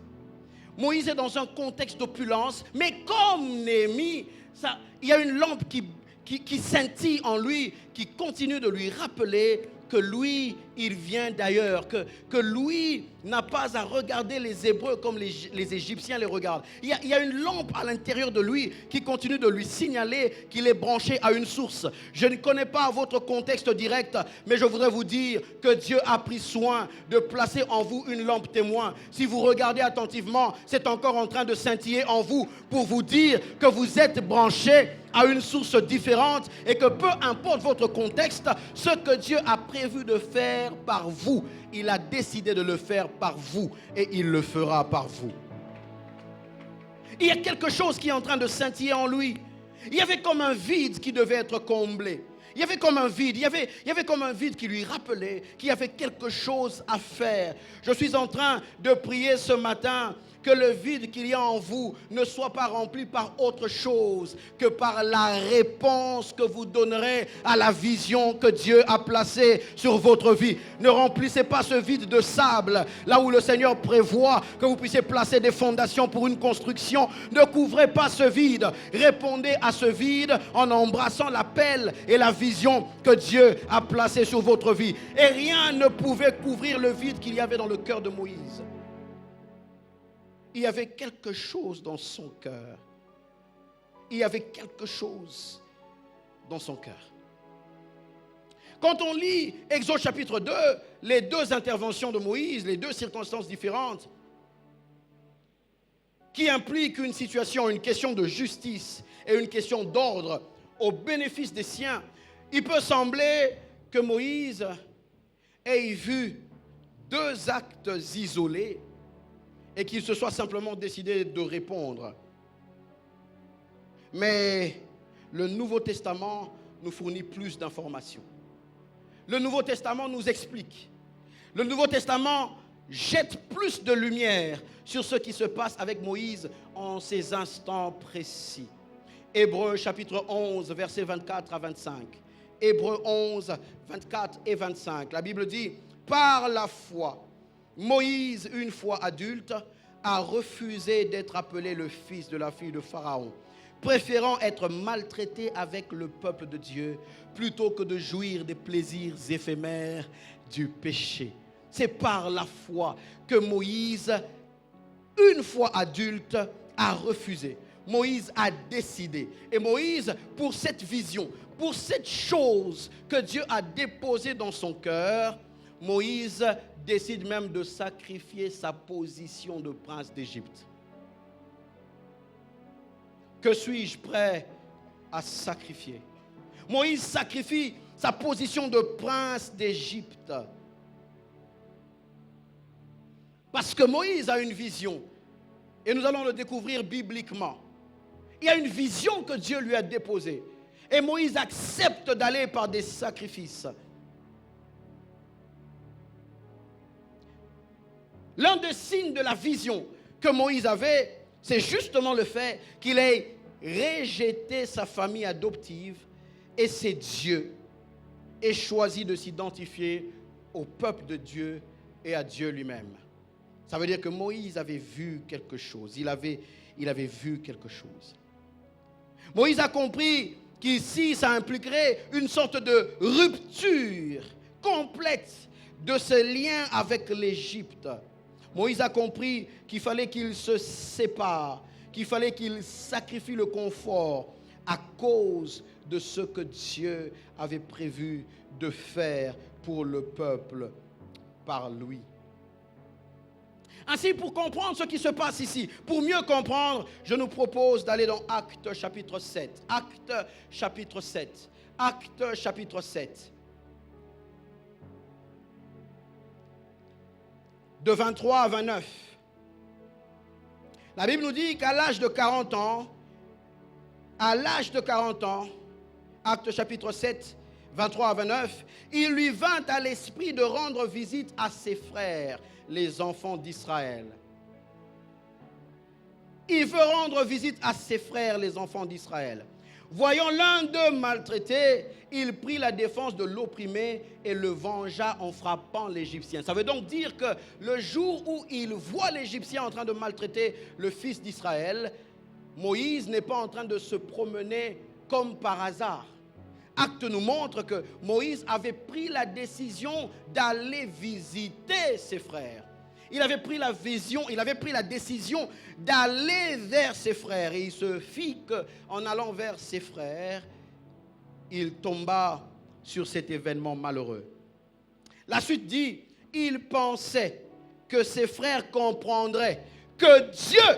Moïse est dans un contexte d'opulence, mais comme Néhémie, il y a une lampe qui scintille en lui, qui continue de lui rappeler que lui, il vient d'ailleurs, que lui n'a pas à regarder les Hébreux comme les Égyptiens les regardent. Il y a une lampe à l'intérieur de lui qui continue de lui signaler qu'il est branché à une source. Je ne connais pas votre contexte direct, mais je voudrais vous dire que Dieu a pris soin de placer en vous une lampe témoin. Si vous regardez attentivement, c'est encore en train de scintiller en vous pour vous dire que vous êtes branché à une source différente et que peu importe votre contexte, ce que Dieu a prévu de faire par vous, il a décidé de le faire par vous et il le fera par vous. Il y a quelque chose qui est en train de scintiller en lui. Il y avait comme un vide qui devait être comblé. Il y avait comme un vide, il y avait comme un vide qui lui rappelait qu'il y avait quelque chose à faire. Je suis en train de prier ce matin que le vide qu'il y a en vous ne soit pas rempli par autre chose que par la réponse que vous donnerez à la vision que Dieu a placée sur votre vie. Ne remplissez pas ce vide de sable, là où le Seigneur prévoit que vous puissiez placer des fondations pour une construction. Ne couvrez pas ce vide. Répondez à ce vide en embrassant l'appel et la vision que Dieu a placée sur votre vie. Et rien ne pouvait couvrir le vide qu'il y avait dans le cœur de Moïse. Il y avait quelque chose dans son cœur. Il y avait quelque chose dans son cœur. Quand on lit Exode chapitre 2, les deux interventions de Moïse, les deux circonstances différentes, qui impliquent une situation, une question de justice et une question d'ordre au bénéfice des siens, il peut sembler que Moïse ait vu deux actes isolés et qu'il se soit simplement décidé de répondre. Mais le Nouveau Testament nous fournit plus d'informations. Le Nouveau Testament nous explique. Le Nouveau Testament jette plus de lumière sur ce qui se passe avec Moïse en ces instants précis. Hébreux chapitre 11, versets 24 à 25. Hébreux 11, 24 et 25. La Bible dit, par la foi, Moïse, une fois adulte, a refusé d'être appelé le fils de la fille de Pharaon, préférant être maltraité avec le peuple de Dieu plutôt que de jouir des plaisirs éphémères du péché. C'est par la foi que Moïse, une fois adulte, a refusé. Moïse a décidé. Et Moïse, pour cette vision, pour cette chose que Dieu a déposée dans son cœur, Moïse décide même de sacrifier sa position de prince d'Égypte. Que suis-je prêt à sacrifier? Moïse sacrifie sa position de prince d'Égypte. Parce que Moïse a une vision. Et nous allons le découvrir bibliquement. Il y a une vision que Dieu lui a déposée. Et Moïse accepte d'aller par des sacrifices. L'un des signes de la vision que Moïse avait, c'est justement le fait qu'il ait rejeté sa famille adoptive et ses dieux et choisi de s'identifier au peuple de Dieu et à Dieu lui-même. Ça veut dire que Moïse avait vu quelque chose. Il avait vu quelque chose. Moïse a compris qu'ici, ça impliquerait une sorte de rupture complète de ce lien avec l'Égypte. Moïse a compris qu'il fallait qu'il se sépare, qu'il fallait qu'il sacrifie le confort à cause de ce que Dieu avait prévu de faire pour le peuple par lui. Ainsi, pour comprendre ce qui se passe ici, pour mieux comprendre, je nous propose d'aller dans Actes chapitre 7. Actes chapitre 7. Actes chapitre 7. De 23 à 29. La Bible nous dit qu'à l'âge de 40 ans, Actes chapitre 7, 23 à 29, il lui vint à l'esprit de rendre visite à ses frères, les enfants d'Israël. Il veut rendre visite à ses frères, les enfants d'Israël. Voyant l'un d'eux maltraité, il prit la défense de l'opprimé et le vengea en frappant l'Égyptien. Ça veut donc dire que le jour où il voit l'Égyptien en train de maltraiter le fils d'Israël, Moïse n'est pas en train de se promener comme par hasard. Acte nous montre que Moïse avait pris la décision d'aller visiter ses frères. Il avait pris la décision d'aller vers ses frères. Et il se fit qu'en allant vers ses frères, il tomba sur cet événement malheureux. La suite dit, il pensait que ses frères comprendraient que Dieu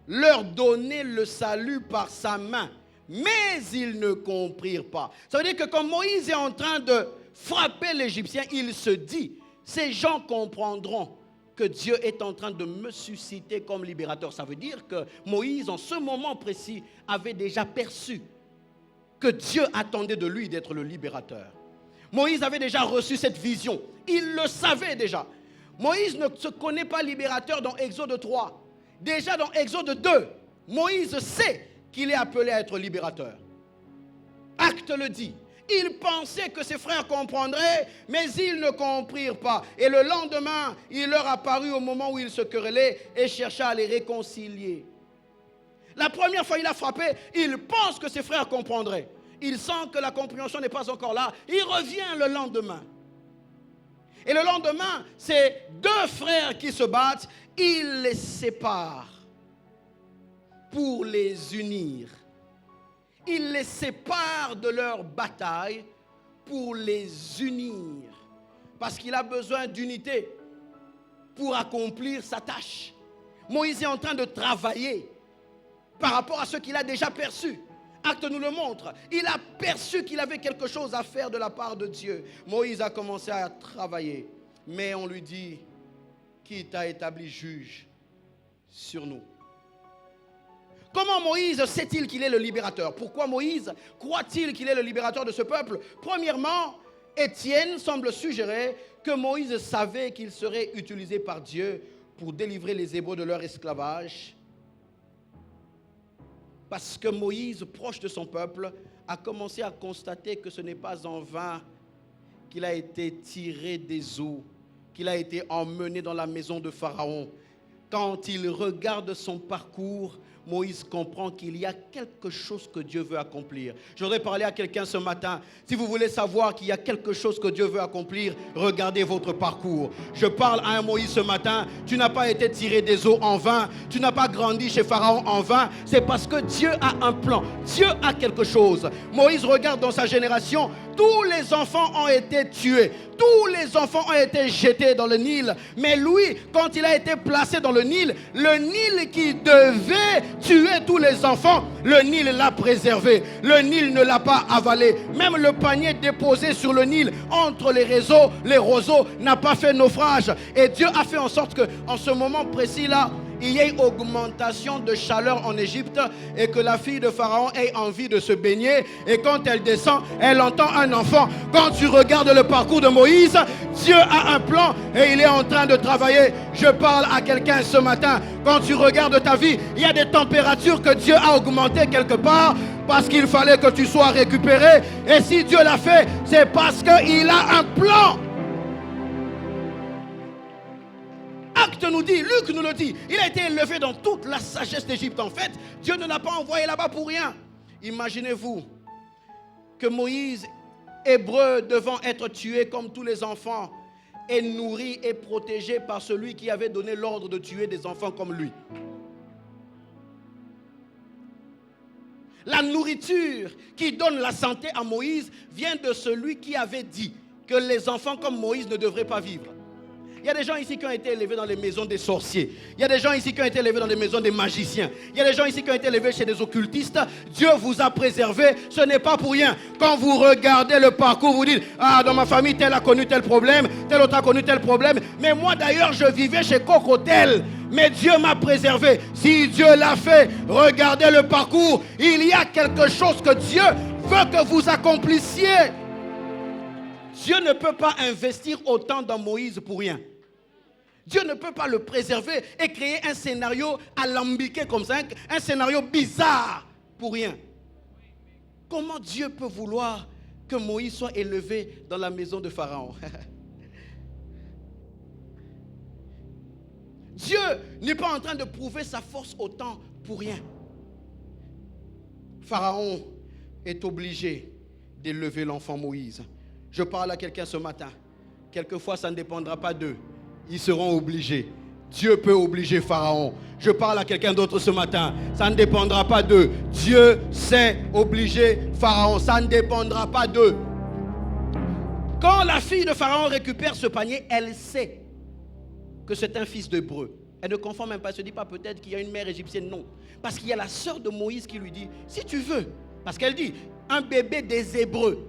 leur donnait le salut par sa main. Mais ils ne comprirent pas. Ça veut dire que quand Moïse est en train de frapper l'Égyptien, il se dit, ces gens comprendront que Dieu est en train de me susciter comme libérateur. Ça veut dire que Moïse, en ce moment précis, avait déjà perçu que Dieu attendait de lui d'être le libérateur. Moïse avait déjà reçu cette vision. Il le savait déjà. Moïse ne se connaît pas libérateur dans Exode 3. Déjà dans Exode 2, Moïse sait qu'il est appelé à être libérateur. Acte le dit. Il pensait que ses frères comprendraient, mais ils ne comprirent pas. Et le lendemain, il leur apparut au moment où ils se querellaient et chercha à les réconcilier. La première fois, il a frappé, il pense que ses frères comprendraient. Il sent que la compréhension n'est pas encore là. Il revient le lendemain. Et le lendemain, c'est deux frères qui se battent. Il les sépare pour les unir. Il les sépare de leur bataille pour les unir. Parce qu'il a besoin d'unité pour accomplir sa tâche. Moïse est en train de travailler par rapport à ce qu'il a déjà perçu. Acte nous le montre. Il a perçu qu'il avait quelque chose à faire de la part de Dieu. Moïse a commencé à travailler. Mais on lui dit, qui t'a établi juge sur nous? Comment Moïse sait-il qu'il est le libérateur? Pourquoi Moïse croit-il qu'il est le libérateur de ce peuple? Premièrement, Étienne semble suggérer que Moïse savait qu'il serait utilisé par Dieu pour délivrer les Hébreux de leur esclavage. Parce que Moïse, proche de son peuple, a commencé à constater que ce n'est pas en vain qu'il a été tiré des eaux, qu'il a été emmené dans la maison de Pharaon. Quand il regarde son parcours, Moïse comprend qu'il y a quelque chose que Dieu veut accomplir. Je voudrais parler à quelqu'un ce matin. Si vous voulez savoir qu'il y a quelque chose que Dieu veut accomplir, regardez votre parcours. Je parle à un Moïse ce matin. Tu n'as pas été tiré des eaux en vain. Tu n'as pas grandi chez Pharaon en vain. C'est parce que Dieu a un plan. Dieu a quelque chose. Moïse regarde dans sa génération. Tous les enfants ont été tués. Tous les enfants ont été jetés dans le Nil. Mais lui, quand il a été placé dans le Nil qui devait tuer tous les enfants, le Nil l'a préservé. Le Nil ne l'a pas avalé. Même le panier déposé sur le Nil entre les roseaux n'a pas fait naufrage. Et Dieu a fait en sorte qu'en ce moment précis-là, il y ait une augmentation de chaleur en Égypte et que la fille de Pharaon ait envie de se baigner. Et quand elle descend, elle entend un enfant. Quand tu regardes le parcours de Moïse, Dieu a un plan et il est en train de travailler. Je parle à quelqu'un ce matin. Quand tu regardes ta vie, il y a des températures que Dieu a augmentées quelque part parce qu'il fallait que tu sois récupéré. Et si Dieu l'a fait, c'est parce qu'il a un plan. Acte nous dit, Luc nous le dit, il a été élevé dans toute la sagesse d'Égypte. En fait, Dieu ne l'a pas envoyé là-bas pour rien. Imaginez-vous que Moïse, hébreu, devant être tué comme tous les enfants, est nourri et protégé par celui qui avait donné l'ordre de tuer des enfants comme lui. La nourriture qui donne la santé à Moïse vient de celui qui avait dit que les enfants comme Moïse ne devraient pas vivre. Il y a des gens ici qui ont été élevés dans les maisons des sorciers. Il y a des gens ici qui ont été élevés dans les maisons des magiciens. Il y a des gens ici qui ont été élevés chez des occultistes. Dieu vous a préservé. Ce n'est pas pour rien. Quand vous regardez le parcours, vous dites, ah, dans ma famille, tel a connu tel problème, tel autre a connu tel problème. Mais moi d'ailleurs, je vivais chez Cocotel. Mais Dieu m'a préservé. Si Dieu l'a fait, regardez le parcours. Il y a quelque chose que Dieu veut que vous accomplissiez. Dieu ne peut pas investir autant dans Moïse pour rien. Dieu ne peut pas le préserver et créer un scénario alambiqué comme ça, un scénario bizarre pour rien. Comment Dieu peut vouloir que Moïse soit élevé dans la maison de Pharaon? Dieu n'est pas en train de prouver sa force autant pour rien. Pharaon est obligé d'élever l'enfant Moïse. Je parle à quelqu'un ce matin. Quelquefois, ça ne dépendra pas d'eux. Ils seront obligés. Dieu peut obliger Pharaon. Je parle à quelqu'un d'autre ce matin. Ça ne dépendra pas d'eux. Dieu sait obliger Pharaon. Ça ne dépendra pas d'eux. Quand la fille de Pharaon récupère ce panier, elle sait que c'est un fils d'Hébreu. Elle ne confond même pas. Elle ne se dit pas peut-être qu'il y a une mère égyptienne. Non. Parce qu'il y a la sœur de Moïse qui lui dit, si tu veux, parce qu'elle dit, un bébé des Hébreux.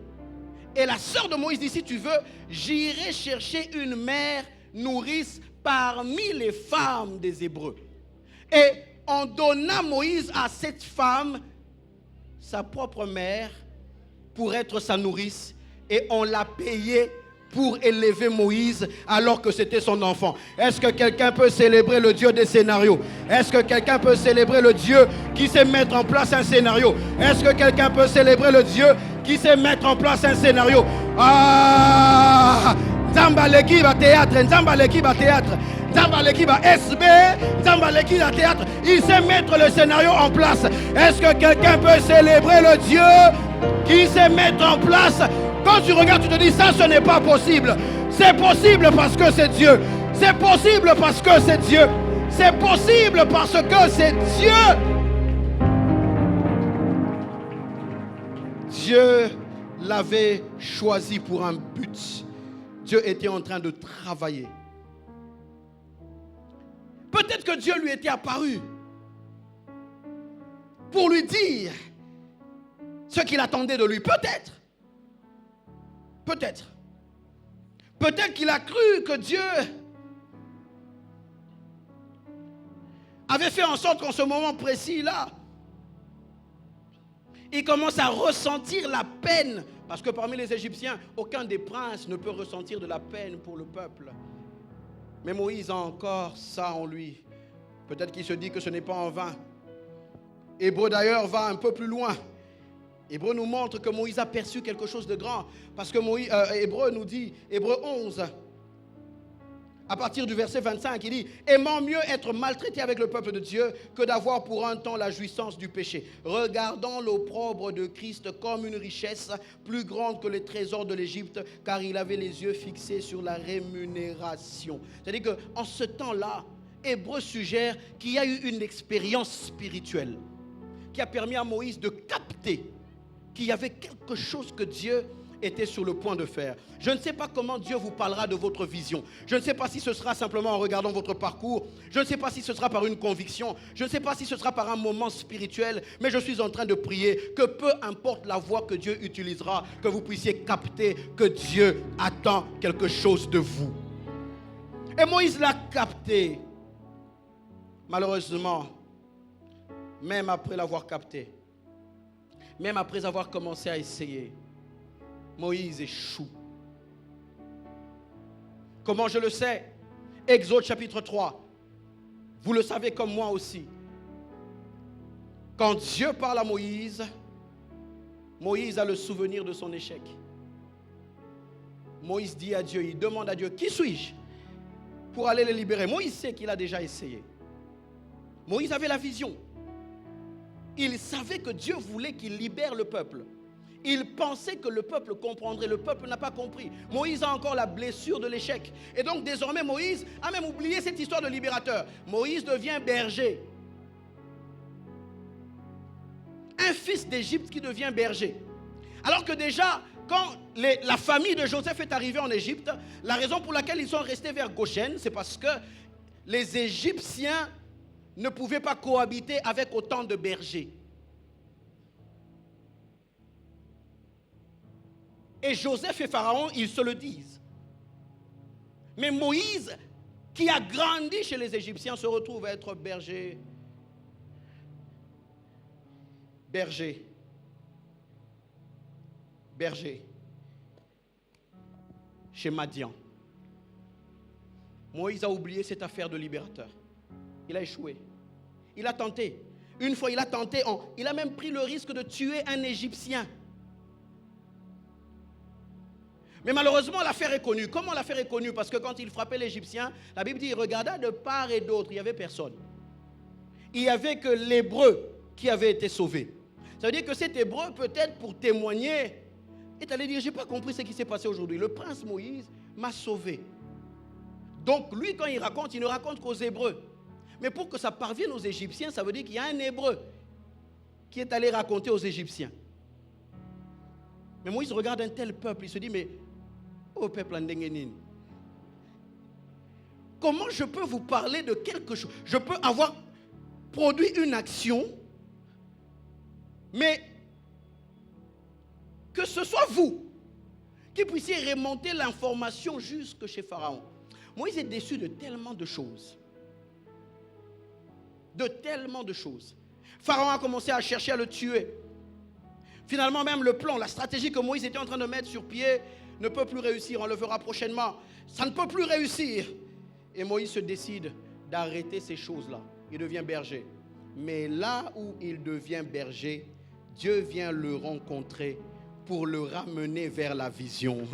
Et la sœur de Moïse dit, si tu veux, j'irai chercher une mère nourrice parmi les femmes des Hébreux. Et on donna Moïse à cette femme, sa propre mère, pour être sa nourrice. Et on l'a payée pour élever Moïse alors que c'était son enfant. Est-ce que quelqu'un peut célébrer le Dieu des scénarios? Est-ce que quelqu'un peut célébrer le Dieu qui sait mettre en place un scénario? Est-ce que quelqu'un peut célébrer le Dieu qui sait mettre en place un scénario? Ah! Nzamba l'équipe à théâtre, Nzamba l'équipe à théâtre, Nzamba l'équipe à SB, Nzamba l'équipe à théâtre. Il sait mettre le scénario en place. Est-ce que quelqu'un peut célébrer le Dieu qui sait mettre en place? Quand tu regardes, tu te dis, ça, ce n'est pas possible. C'est possible parce que c'est Dieu. C'est possible parce que c'est Dieu. C'est possible parce que c'est Dieu. Dieu l'avait choisi pour un but. Dieu était en train de travailler. Peut-être que Dieu lui était apparu pour lui dire ce qu'il attendait de lui. Peut-être. Peut-être. Peut-être qu'il a cru que Dieu avait fait en sorte qu'en ce moment précis-là, il commence à ressentir la peine. Parce que parmi les Égyptiens, aucun des princes ne peut ressentir de la peine pour le peuple. Mais Moïse a encore ça en lui. Peut-être qu'il se dit que ce n'est pas en vain. Hébreu d'ailleurs va un peu plus loin. Hébreu nous montre que Moïse a perçu quelque chose de grand. Parce que Hébreu nous dit, Hébreu 11, à partir du verset 25, il dit « Aimant mieux être maltraité avec le peuple de Dieu que d'avoir pour un temps la jouissance du péché. Regardant l'opprobre de Christ comme une richesse plus grande que les trésors de l'Égypte, car il avait les yeux fixés sur la rémunération. » C'est-à-dire qu'en ce temps-là, Hébreu suggère qu'il y a eu une expérience spirituelle qui a permis à Moïse de capter qu'il y avait quelque chose que Dieu était sur le point de faire. Je ne sais pas comment Dieu vous parlera de votre vision. Je ne sais pas si ce sera simplement en regardant votre parcours. Je ne sais pas si ce sera par une conviction. Je ne sais pas si ce sera par un moment spirituel. Mais je suis en train de prier que peu importe la voie que Dieu utilisera, que vous puissiez capter que Dieu attend quelque chose de vous. Et Moïse l'a capté. Malheureusement, même après l'avoir capté, même après avoir commencé à essayer, Moïse échoue. Comment je le sais? Exode chapitre 3. Vous le savez comme moi aussi. Quand Dieu parle à Moïse, Moïse a le souvenir de son échec. Moïse dit à Dieu, il demande à Dieu, qui suis-je pour aller les libérer? Moïse sait qu'il a déjà essayé. Moïse avait la vision. Il savait que Dieu voulait qu'il libère le peuple. Il pensait que le peuple comprendrait. Le peuple n'a pas compris. Moïse a encore la blessure de l'échec. Et donc désormais Moïse a même oublié cette histoire de libérateur. Moïse devient berger. Un fils d'Égypte qui devient berger. Alors que déjà, quand la famille de Joseph est arrivée en Égypte, la raison pour laquelle ils sont restés vers Goshen, c'est parce que les Égyptiens ne pouvaient pas cohabiter avec autant de bergers. Et Joseph et Pharaon, ils se le disent. Mais Moïse, qui a grandi chez les Égyptiens, se retrouve à être berger. Berger. Berger. chez Madian. Moïse a oublié cette affaire de libérateur. Il a échoué. Il a tenté. Une fois, il a tenté. Il a même pris le risque de tuer un Égyptien. Mais malheureusement, l'affaire est connue. Comment l'affaire est connue? Parce que quand il frappait l'Égyptien, la Bible dit, il regarda de part et d'autre. Il n'y avait personne. Il n'y avait que l'Hébreu qui avait été sauvé. Ça veut dire que cet Hébreu, peut-être pour témoigner, est allé dire, je n'ai pas compris ce qui s'est passé aujourd'hui. Le prince Moïse m'a sauvé. Donc lui, quand il raconte, il ne raconte qu'aux Hébreux. Mais pour que ça parvienne aux Égyptiens, ça veut dire qu'il y a un Hébreu qui est allé raconter aux Égyptiens. Mais Moïse regarde un tel peuple, il se dit, mais, oh peuple Andengenin, comment je peux vous parler de quelque chose? Je peux avoir produit une action, mais que ce soit vous qui puissiez remonter l'information jusque chez Pharaon. Moïse est déçu de tellement de choses. De tellement de choses. Pharaon a commencé à chercher à le tuer. Finalement, même le plan, la stratégie que Moïse était en train de mettre sur pied ne peut plus réussir. On le verra prochainement. Ça ne peut plus réussir. Et Moïse se décide d'arrêter ces choses-là. Il devient berger. Mais là où il devient berger, Dieu vient le rencontrer pour le ramener vers la vision.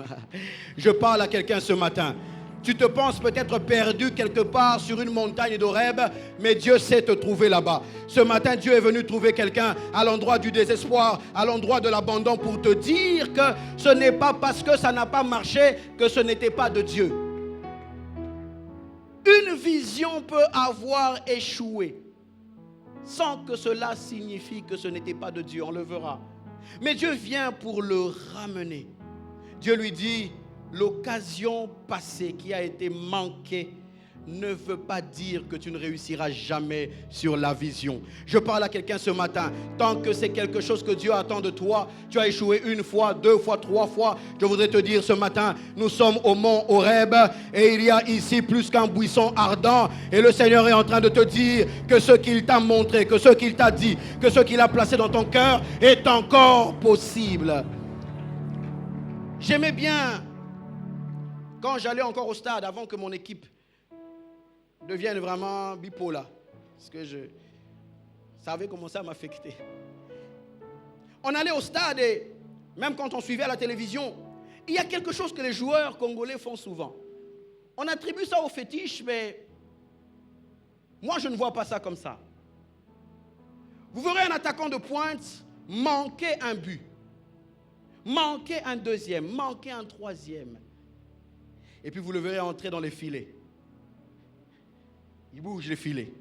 Je parle à quelqu'un ce matin. Tu te penses peut-être perdu quelque part sur une montagne d'Horeb, mais Dieu sait te trouver là-bas. Ce matin, Dieu est venu trouver quelqu'un à l'endroit du désespoir, à l'endroit de l'abandon, pour te dire que ce n'est pas parce que ça n'a pas marché que ce n'était pas de Dieu. Une vision peut avoir échoué sans que cela signifie que ce n'était pas de Dieu, on le verra. Mais Dieu vient pour le ramener. Dieu lui dit, l'occasion passée qui a été manquée ne veut pas dire que tu ne réussiras jamais sur la vision. Je parle à quelqu'un ce matin. Tant que c'est quelque chose que Dieu attend de toi, tu as échoué une fois, deux fois, trois fois. Je voudrais te dire ce matin, nous sommes au mont Horeb et il y a ici plus qu'un buisson ardent. Et le Seigneur est en train de te dire que ce qu'il t'a montré, que ce qu'il t'a dit, que ce qu'il a placé dans ton cœur est encore possible. J'aimais bien quand j'allais encore au stade, avant que mon équipe devienne vraiment bipolaire, parce que ça avait commencé à m'affecter. On allait au stade et même quand on suivait à la télévision, il y a quelque chose que les joueurs congolais font souvent. On attribue ça au fétiche, mais moi je ne vois pas ça comme ça. Vous verrez un attaquant de pointe manquer un but, manquer un deuxième, manquer un troisième. Et puis vous le verrez entrer dans les filets. Il bouge les filets.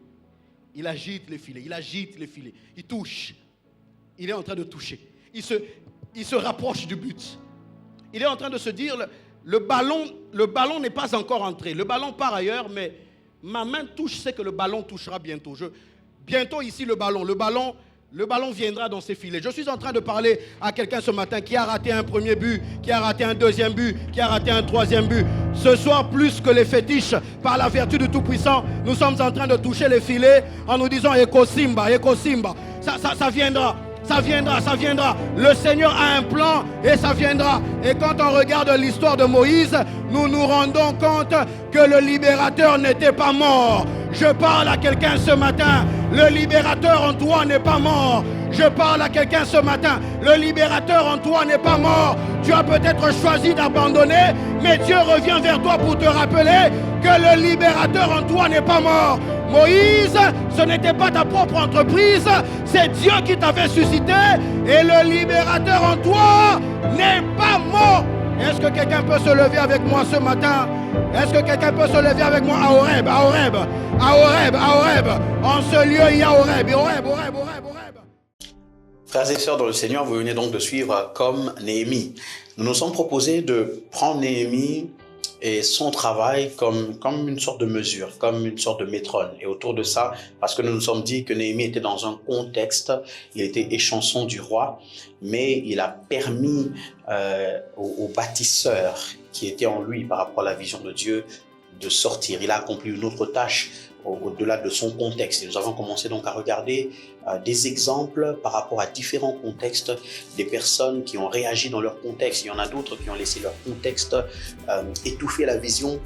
Il agite les filets. Il agite les filets. Il touche. Il est en train de toucher. Il se rapproche du but. Il est en train de se dire, le ballon n'est pas encore entré. Le ballon part ailleurs, mais ma main touche, c'est que le ballon touchera bientôt. Bientôt ici le ballon viendra dans ses filets. Je suis en train de parler à quelqu'un ce matin qui a raté un premier but, qui a raté un deuxième but, qui a raté un troisième but. Ce soir, plus que les fétiches, par la vertu du Tout-Puissant, nous sommes en train de toucher les filets en nous disant Eko Simba, Eko Simba. Ça viendra. Ça viendra, ça viendra. Le Seigneur a un plan et ça viendra. Et quand on regarde l'histoire de Moïse, nous nous rendons compte que le libérateur n'était pas mort. Je parle à quelqu'un ce matin. Le libérateur en toi n'est pas mort. Je parle à quelqu'un ce matin. Le libérateur en toi n'est pas mort. Tu as peut-être choisi d'abandonner, mais Dieu revient vers toi pour te rappeler que le libérateur en toi n'est pas mort. Moïse, ce n'était pas ta propre entreprise, c'est Dieu qui t'avait suscité et le libérateur en toi n'est pas mort. Est-ce que quelqu'un peut se lever avec moi ce matin? Est-ce que quelqu'un peut se lever avec moi à Horeb, à Horeb, à Horeb, à Horeb? En ce lieu, il y a Horeb, Horeb, Horeb, Horeb, Horeb. Frères et sœurs dans le Seigneur, vous venez donc de suivre comme Néhémie. Nous nous sommes proposés de prendre Néhémie et son travail comme une sorte de mesure, comme une sorte de métronome. Et autour de ça, parce que nous nous sommes dit que Néhémie était dans un contexte, il était échanson du roi, mais il a permis au bâtisseur qui était en lui par rapport à la vision de Dieu de sortir. Il a accompli une autre tâche au-delà de son contexte. Et nous avons commencé donc à regarder des exemples par rapport à différents contextes, des personnes qui ont réagi dans leur contexte. Il y en a d'autres qui ont laissé leur contexte étouffer la vision,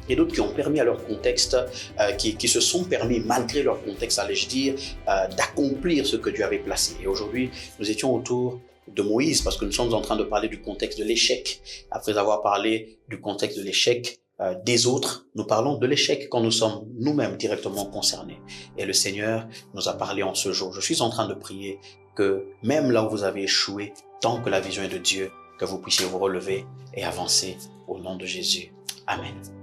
et d'autres qui ont permis à leur contexte, qui se sont permis, malgré leur contexte, allais-je dire, d'accomplir ce que Dieu avait placé. Et aujourd'hui, nous étions autour de Moïse, parce que nous sommes en train de parler du contexte de l'échec. Après avoir parlé du contexte de l'échec des autres, nous parlons de l'échec quand nous sommes nous-mêmes directement concernés. Et le Seigneur nous a parlé en ce jour. Je suis en train de prier que même là où vous avez échoué, tant que la vision est de Dieu, que vous puissiez vous relever et avancer au nom de Jésus. Amen.